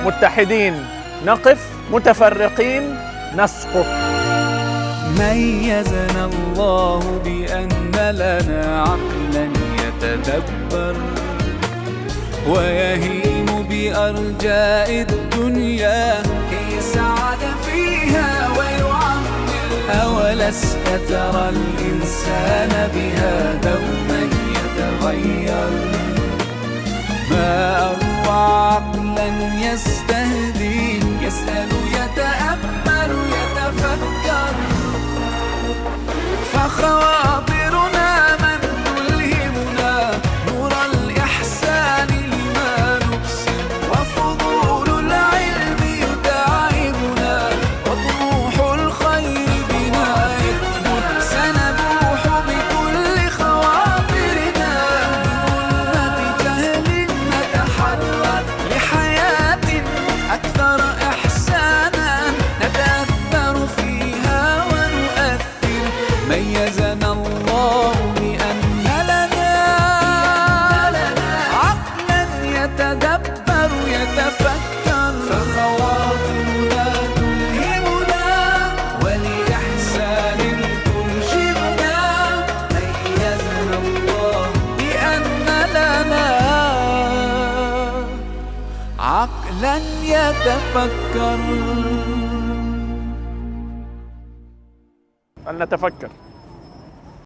متحدين نقف، متفرقين نسقط. ميزنا الله بأن لنا عقلا يتدبر ويهيم بأرجاء الدنيا كي يسعد فيها ويعمر. أولست ترى الإنسان بها دوما يتغير؟ ما أروع عقلا يستهدي، يسأل يتأمل يتفكر. فخواطرنا من تلهمنا نور الإحسان لما نبصر، وفضول العلم يتعبنا وطموح الخير بنا يكبر. سنبوح بكل خواطرنا بظلمة جهل نتحرر لحياة أكثر إحسانا نتأثر فيها ونؤثر. ميزنا الله بأن لنا عقلا يتدبر يتفكر. فخواطرنا تلهمنا ولإحسان ترشدنا. ميزنا الله بأن لنا عقلا يتفكر. فلنتفكر.